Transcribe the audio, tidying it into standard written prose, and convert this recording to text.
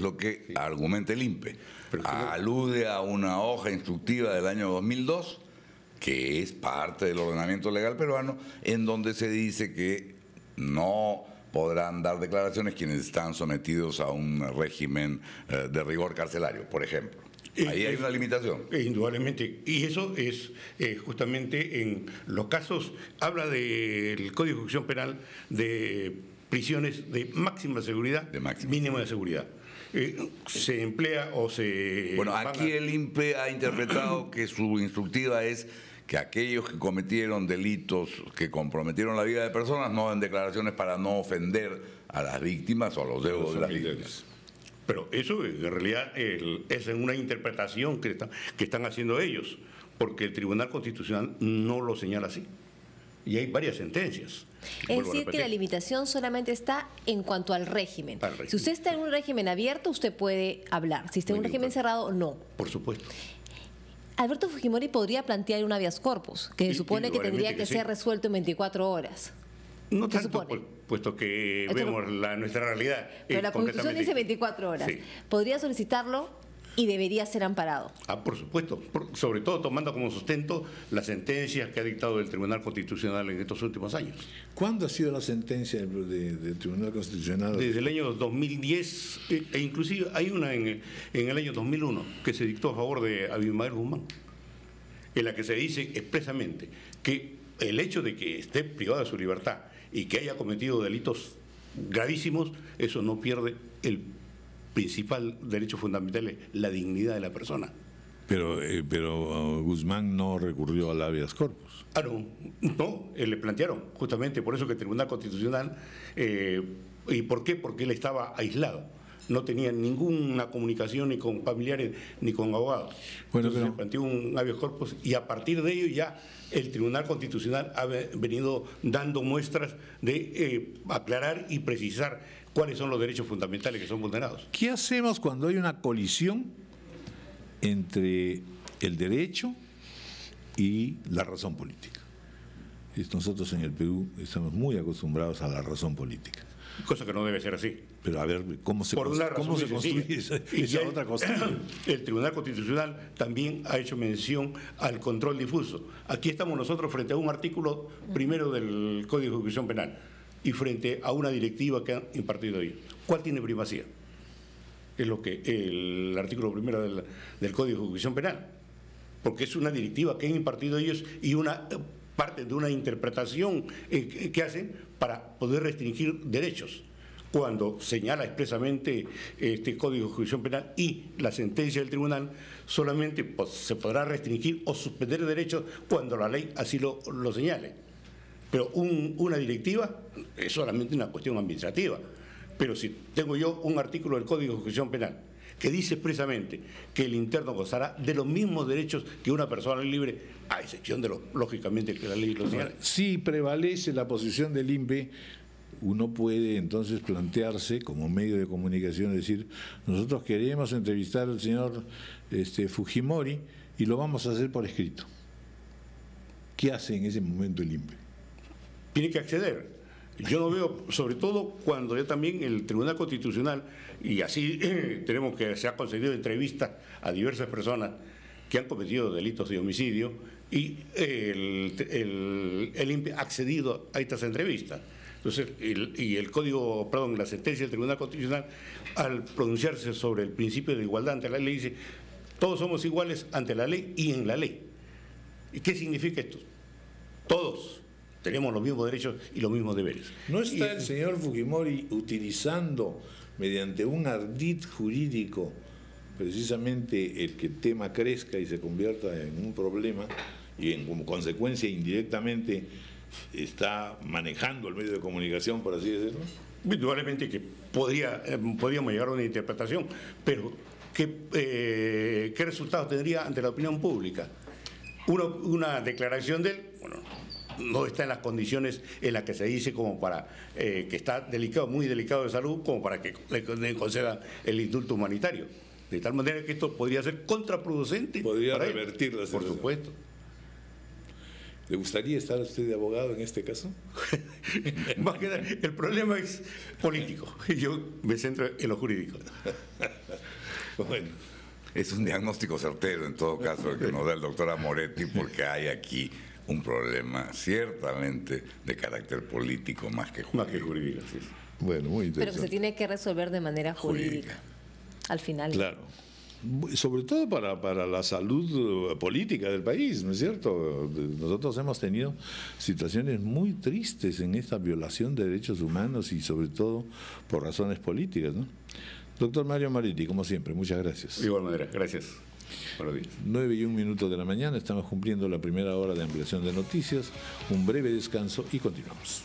lo que Sí. argumenta el INPE. Pero Alude a una hoja instructiva del año 2002, que es parte del ordenamiento legal peruano, en donde se dice que no podrán dar declaraciones quienes están sometidos a un régimen de rigor carcelario, por ejemplo. Ahí hay una limitación. Indudablemente. Y eso es justamente en los casos, habla del Código de Ejecución Penal de prisiones de máxima seguridad, De máxima mínima de seguridad. Se emplea o se... Bueno, aquí el INPE ha interpretado que su instructiva es que aquellos que cometieron delitos que comprometieron la vida de personas no den declaraciones para no ofender a las víctimas o a los deudos de las víctimas. Pero eso en realidad es una interpretación que están haciendo ellos, porque el Tribunal Constitucional no lo señala así. Y hay varias sentencias. Es decir, que la limitación solamente está en cuanto al régimen. Si usted está en un régimen abierto, usted puede hablar. Si está en un régimen cerrado, no. Por supuesto. Alberto Fujimori podría plantear un habeas corpus, que se supone que tendría que ser resuelto en 24 horas. No tanto, puesto que vemos nuestra realidad. Pero la Constitución dice 24 horas. Sí. Podría solicitarlo y debería ser amparado. Por supuesto. Sobre todo tomando como sustento las sentencias que ha dictado el Tribunal Constitucional en estos últimos años. ¿Cuándo ha sido la sentencia del Tribunal Constitucional? Desde el año 2010, e inclusive hay una en el año 2001 que se dictó a favor de Abimael Guzmán, en la que se dice expresamente que el hecho de que esté privado de su libertad y que haya cometido delitos gravísimos, eso no pierde el principal derecho fundamental, la dignidad de la persona. Pero Guzmán no recurrió al habeas corpus. No, le plantearon, justamente por eso que el Tribunal Constitucional, ¿y por qué? Porque él estaba aislado. No tenía ninguna comunicación ni con familiares ni con abogados. Bueno, entonces se planteó un habeas corpus y a partir de ello ya el Tribunal Constitucional ha venido dando muestras de aclarar y precisar cuáles son los derechos fundamentales que son vulnerados. ¿Qué hacemos cuando hay una colisión entre el derecho y la razón política? Nosotros en el Perú estamos muy acostumbrados a la razón política. Cosa que no debe ser así. Pero a ver, ¿cómo se construye esa otra cosa? El Tribunal Constitucional también ha hecho mención al control difuso. Aquí estamos nosotros frente a un artículo primero del Código de Ejecución Penal y frente a una directiva que han impartido ellos. ¿Cuál tiene primacía? Es lo que el artículo primero del Código de Ejecución Penal, porque es una directiva que han impartido ellos y una parte de una interpretación que hacen para poder restringir derechos. Cuando señala expresamente este Código de Ejecución Penal y la sentencia del tribunal, solamente se podrá restringir o suspender derechos cuando la ley así lo señale. Pero una directiva es solamente una cuestión administrativa. Pero si tengo yo un artículo del Código de Ejecución Penal que dice expresamente que el interno gozará de los mismos derechos que una persona libre, a excepción de lógicamente, que la ley lo señala. Si prevalece la posición del INPE, uno puede entonces plantearse como medio de comunicación, decir, nosotros queremos entrevistar al señor Fujimori y lo vamos a hacer por escrito. ¿Qué hace en ese momento el INPE? Tiene que acceder. Yo no veo, sobre todo cuando ya también el Tribunal Constitucional, y así tenemos que se ha concedido entrevistas a diversas personas que han cometido delitos de homicidio y el INPE ha accedido a estas entrevistas. Entonces, la sentencia del Tribunal Constitucional, al pronunciarse sobre el principio de igualdad ante la ley, dice, todos somos iguales ante la ley y en la ley. ¿Y qué significa esto? Todos tenemos los mismos derechos y los mismos deberes. ¿No está el señor Fujimori utilizando, mediante un ardid jurídico, precisamente el que el tema crezca y se convierta en un problema y como consecuencia indirectamente está manejando el medio de comunicación, por así decirlo? Indudablemente que podríamos llegar a una interpretación, pero ¿qué resultados tendría ante la opinión pública? Una declaración de él, bueno, no está en las condiciones en las que se dice como para que está delicado, muy delicado de salud, como para que le concedan el indulto humanitario. De tal manera que esto podría ser contraproducente. Podría revertir la situación. Por supuesto. ¿Le gustaría estar usted de abogado en este caso? El problema es político. Yo me centro en lo jurídico. Bueno. Es un diagnóstico certero, en todo caso, el que nos da el doctor Amoretti, porque hay aquí un problema ciertamente de carácter político más que jurídico. Más que jurídico, sí. Bueno, muy interesante. Pero que se tiene que resolver de manera jurídica. Al final. Claro. Sobre todo para la salud política del país, ¿no es cierto? Nosotros hemos tenido situaciones muy tristes en esta violación de derechos humanos y sobre todo por razones políticas, ¿no? Doctor Mario Amoretti, como siempre, muchas gracias. De igual manera, gracias. Buenos días. 9:01 de la mañana, estamos cumpliendo la primera hora de ampliación de noticias, un breve descanso y continuamos.